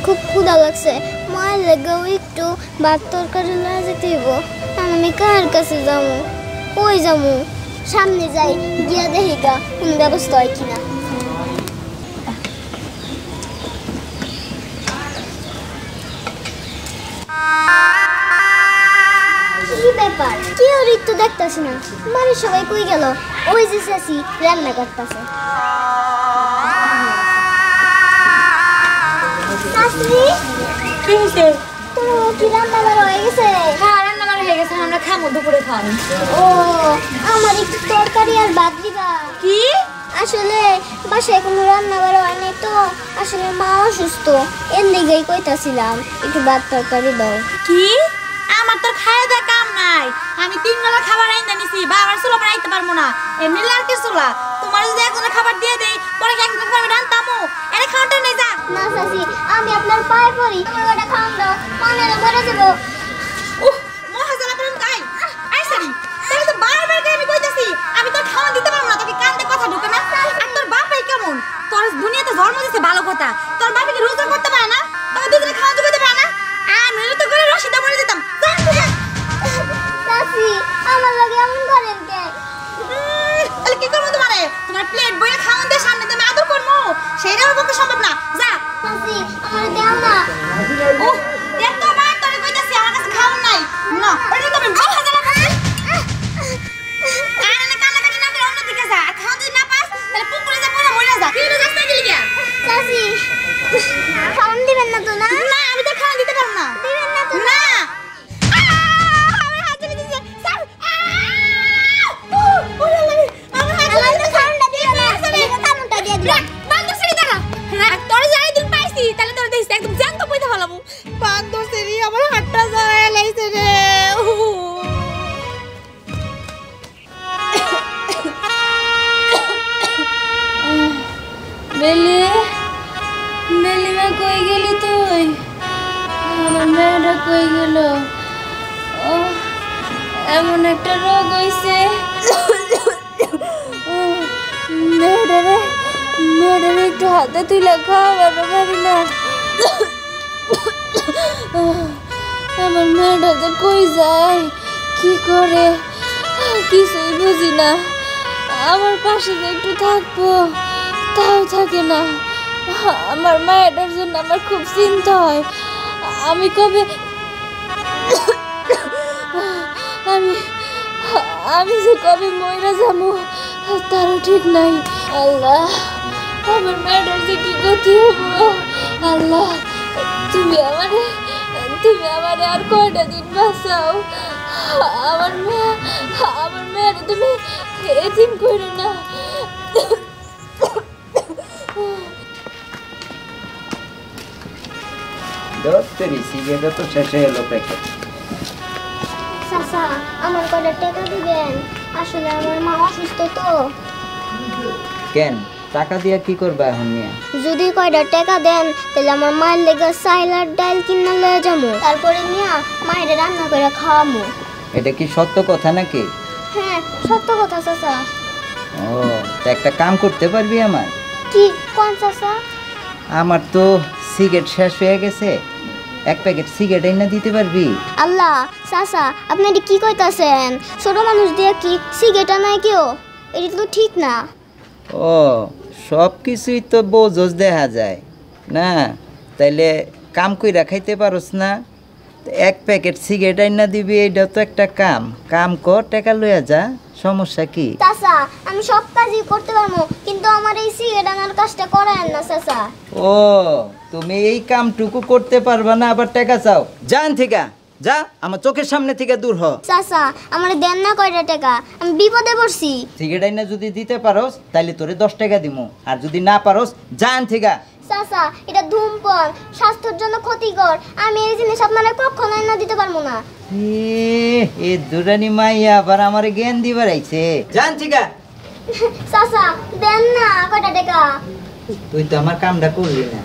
খুব ক্ষুধা লাগছে, মায়ের লেগেও একটু ভাত তরকারি লয়ে যেতে হইব। আমি কার কাছে যাবো? কই যাবো? সামনে যাই, গিয়া দেখি গা কোন ব্যবস্থা হয় কিনা। কি ব্যাপার? কেউ ঋতু দেখতেছি না, বাড়ির সবাই কই গেল? ওই যে চাচি রান্না করতেছে। আমরা খাবো দুপুরে খান। ও আমার একটু তরকারি আর ভাত দিবা? কি? আসলে বাসায় কোনো রান্না বাড়া হয় নাই তো, আসলে মা অসুস্থ, এর লেগেই কইতাছিলাম একটু ভাত তরকারি দাও। কি? আমার তো খাওয়া দাওয়া কাম নাই, আমি 3 বেলা খাবার আইনা নিছি, বাবার চুলা বানাইতে পারবো না, এমনি লাড়কি চুলা। তোমার যদি একজনের খাবার দিয়ে দেই, পরে কি একজনের খাবার রান্তামু? এর খাওয়াটা নেই যা। না চাচি, আমি আপনার পায়ে পড়ি, আমার ওটা খাওয়ান দাও, মানে মরে যাবো। উহ, মহাজালা করুন তাই। আইসারি, তাহলে তো বারবার করে আমি কইতাছি, আমি তোর খাওয়া দিতে পারবো না, তোকে কান্দে কথা ঢোকে না। আর তোর বাপই কেমন? তোর দুনিয়াতে জন্ম দিছে ভালো কথা, তোর বাপকে রোজগার করতে পারে না, তোর দুজনে খাওয়া দিতে পারে না। আমি তো করে রশিদা বলে দিতাম। চাচি, আমার লাগে এমন করেন কে? তাহলে কি করবো তোমারে? তোমার প্লেট বইয়ে খাওয়ান দিয়ে সামনে তুমি আদর করবো, সেইটা আমার পক্ষে সম্ভব না। যা চাচি, আমার দেও না। ওহ, দেখ তো মা, তোরে কইতাছি আমার কাছে খাওন নাই না, ওটা তুমি ভালো হাজার কাছে কানে কান্নাকাটি না করে অন্যদিকে যা। আর খাওয়া যদি না পাস তাহলে পুকুরে যা, পড়া মরে যা। তুই রাস্তা গেলি কেন? চাচি, খাওয়ান দিবেন না তো? না না, আমি তো খাওয়া দিতে পারবো না। দিবেন না তো? না। কই গেলি তুই? আমার মেয়েটা কই গেল? এমন একটা রোগ হয়েছে, মেয়েটারে একটু হাতে তুলে খাওয়ানো পারি না। আমার মেয়েটা যে কই যায়, কি করে, কিছুই বুঝি না। আমার পাশে যে একটু থাকবো তাও থাকে না। আমার মায়ের জন্য আমার খুব চিন্তা হয়। আমি কবে আমি যে কবে মইরা যাবো তারও ঠিক নাই। আল্লাহ, আমার মেয়েটার যে কি গতি হবো। আল্লাহ, তুমি আমারে আর কয়টা দিন বাঁচাও। আমার মেয়ের তুমি এতিম করো না। চাচা, আমার কয়টা টাকা দিবেন? আসলে আমার মা অসুস্থ তো। কেন, টাকা দিয়া কি করবা এখন নিয়ে? যদি কয়টা টাকা দেন তাহলে আমার মায়ের লেগে চাইল আর ডাল কিনা লয়ে যাবো, তারপরে নিয়ে মায়ের রান্না করে খাওয়াবো। এটা কি সত্য কথা নাকি? হ্যাঁ, সত্য কথা চাচা। ও, তা একটা কাম করতে পারবি আমার? কি কোন চাচা? আমার তো সিগারেট শেষ হয়ে গেছে, 1 প্যাকেট সিগারেট এনে দিতে পারবি? আল্লাহ, চাচা আপনি এটা কি কইতাছেন? ছোট মানুষ দিয়ে কি সিগারেট আনায় কেউ? এটা তো ঠিক না। ও, সব কিছুই তো বোঝস দেখা যায় না, তাইলে কাম কইরা খাইতে পারস না? 1 প্যাকেট সিগারেট এনে দিবি, এটা তো একটা কাম কর, টাকা লইয়া যা, সমস্যা কি? চাচা, আমি সব কাজই করতে পারবো, কিন্তু আমার এই সিগারেট আনার কাজটা করায় না চাচা। ও, তুমি এই কামটুকু করতে পারবা না, আবার টাকা চাও? জান থেকে যা, আমার চোখের সামনে থেকে দূর হ। চাচা, আমার দেন না কয়টা টাকা, আমি বিপদে পড়ছি। সিগারেট আইনা যদি দিতে পারোস তাইলে তোরে 10 টাকা দিমু, আর যদি না পারোস জান থেকে। চাচা, এটা ধূমপান স্বাস্থ্যের জন্য ক্ষতিকর, আমি এই জিনিস আপনারা কখনো না দিতে পারবো না। এ দুরানি মাইয়া আবার আমারে জ্ঞান দিবার আইছে। জান থেকে। চাচা, দেন না কয়টা টাকা। তুই তো আমার কামটা করলি না,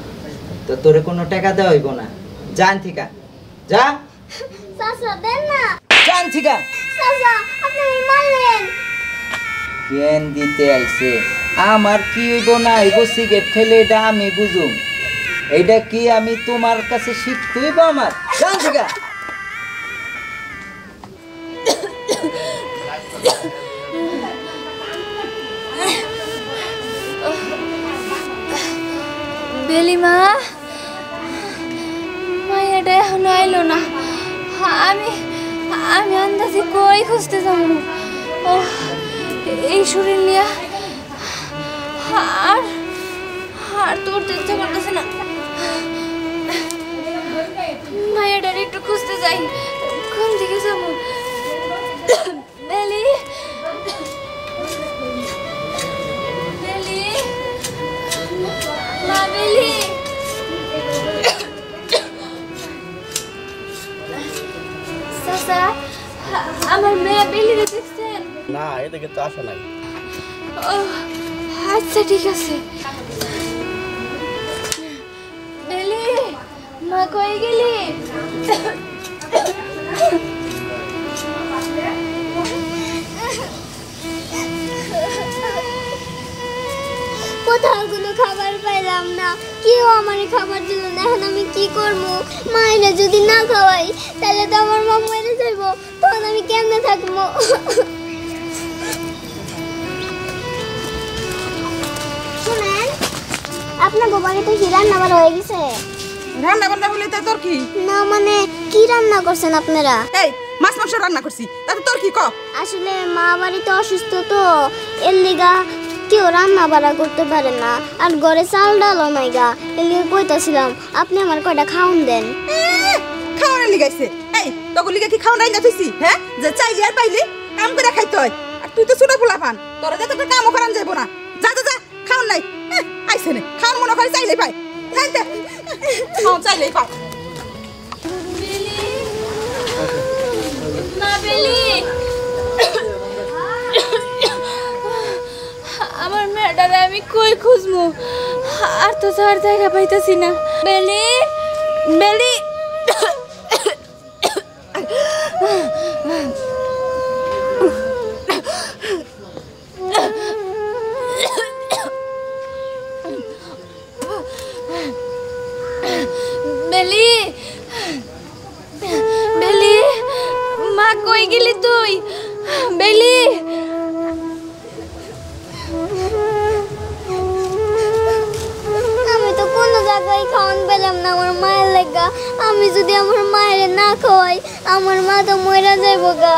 তো তোরে কোনো টাকা দেওয়া হইব না। জান থেকে যা। চাচা, দেন না। জান থেকে। চাচা, আপনি মারলেন। জ্ঞান দিতে আইছে, আমার কি হইব না হইব সিগারেট খেলে এটা আমি বুঝুম। এইটা কি আমি তোমার কাছে শিখতেই বা আমার জান থেকে বেলিমা মায়েরা এখনো আইলো না। আমি আমি আন্দাজি কই খুঁজতে যাবো। ও এই শরীর নিয়ে আর আর তোর ইচ্ছা করতেছে না। মায়েরার একটু খুঁজতে যাই। কোন দিকে যাবো? বেলি বেলি মা বেলি চাচা আমার মেয়ে বেলিরে দেখছেন? না এদিকে তো আসা নাই। ও আচ্ছা ঠিক আছে। বেলি মা কই গেলি? কোথাও কোনো খাবার পাইলাম না, কেউ আমার খাবার দিল না। এখন আমি কি করবো? মায়েরা যদি না খাওয়াই তাহলে তো আমার মা মরে যাইব, তখন আমি কেমনে থাকবো? শুনেন, আপনার বাড়িতে কি রান্না বান্না হয়ে গেছে? রান্না বান্না হলে তাই তোর কি? না মানে কি রান্না করছেন আপনারা? এই মাছ মাংস রান্না করছি, তাতে তোর কি? আসলে মা বাড়িতে অসুস্থ তো, এর লিগা কেউ রান্না বাড়া করতে পারে না, আর ঘরে চাল ডালও নাই গা। এর লিগে কইতাছিলাম আপনি আমার কয়টা খাওন দেন। খাওয়ার লিগাইছে? এই তোকে লিগা কি খাওয়ার রান্না থইছি? হ্যাঁ, যে চাইলে আর পাইলে কাম করে খাইতে হয়। আর তুই তো ছোট পোলা পান, তোরা যাতে একটা কামও করান যাইব না। যা যা যা, খাওয়ার নাই। আইছে নে, খাওয়ার মনে করে চাইলে পাই। জানতে খাওয়ার চাইলেই পাই। মা বেলি আমার মেয়েটারে আমি কই খুঁজবো? আর তো যাওয়ার জায়গা পাইতাছি না। বেলি বেলি বেলি বেলি মা কই গেলি তুই? বেলি আমি তো কোনো জায়গায় খাওয়ান পেলাম না আমার মায়ের লেগা। আমি যদি আমার মায়ের না খাওয়াই আমার মা তো মরে যাইব গা।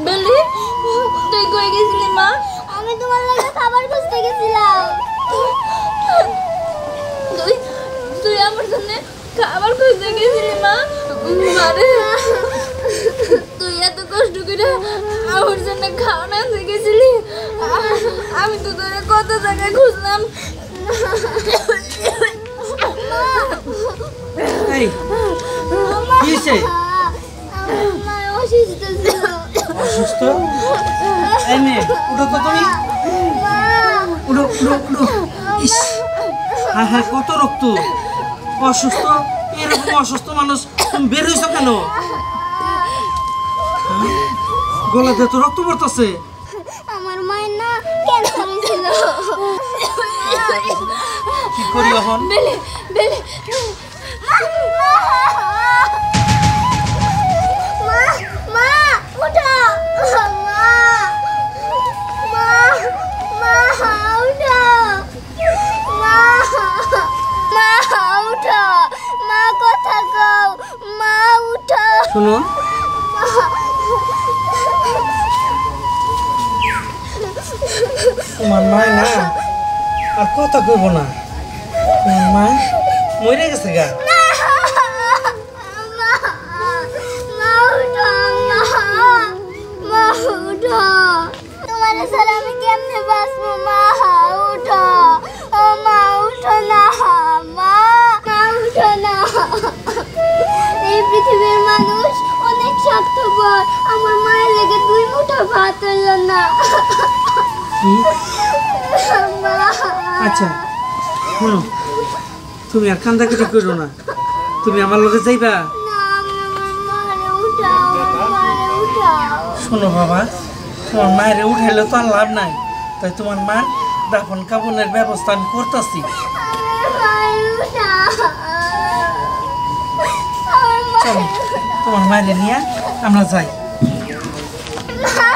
বেলি তুই কই গেছিলি মা? আমি তোমার লাগে খাবার খুঁজতে গেছিলাম। তুই তুই আমার জন্য খাবার খুঁজতে গেছিলি মা? মারে তুই এত কষ্ট করে আমার জন্য খাওয়া আনতে গেছিলি? আমি তো তোরে কত জায়গায় খুঁজলাম। এই কি হইছে? আমার মা অসুস্থ ছিল। অসুস্থ? এই মেয়ে উঠো তো তুমি, উঠো উঠো উঠো। ইস হ্যাঁ হ্যাঁ, কত রক্ত! অসুস্থ, এরকম অসুস্থ মানুষ তুমি বের হইছো কেন? গলাতে তো রক্ত পড়তেছে। আমার মায়ের না ক্যান্সার হয়েছিল। কি করি এখন? বেলি বেলি মা উঠো, মা মা মা উঠো, মা মা উঠো, মা কথা কও, মা উঠো। শোনো, তোমার মায় না আর কথা কইব না। তোমার মা মরে গেছে গা। তোমার স্যার আমি কেমনে বাঁচবো? মা উঠো, ও মা উঠো না, মা মা উঠো না। এই পৃথিবীর মানুষ অনেক স্বার্থপর, আমার মায়ের লেগে 2 মুঠো ভাত হইল না। কি? মা আচ্ছা শোনো, তুমি আর কান্দাকাটি করো না, তুমি আমার লগে যাইবা। না, আমি আমার মারে উঠাও, আমার মারে উঠাও। শোনো বাবা, তোমার মায়ের উঠাইলে তো আর লাভ নাই, তাই তোমার মা দাফন কাফনের ব্যবস্থা আমি করতেছি। আমার মারে উঠাও। আমার চলো তোমার মায়ের নিয়ে আমরা যাই। মা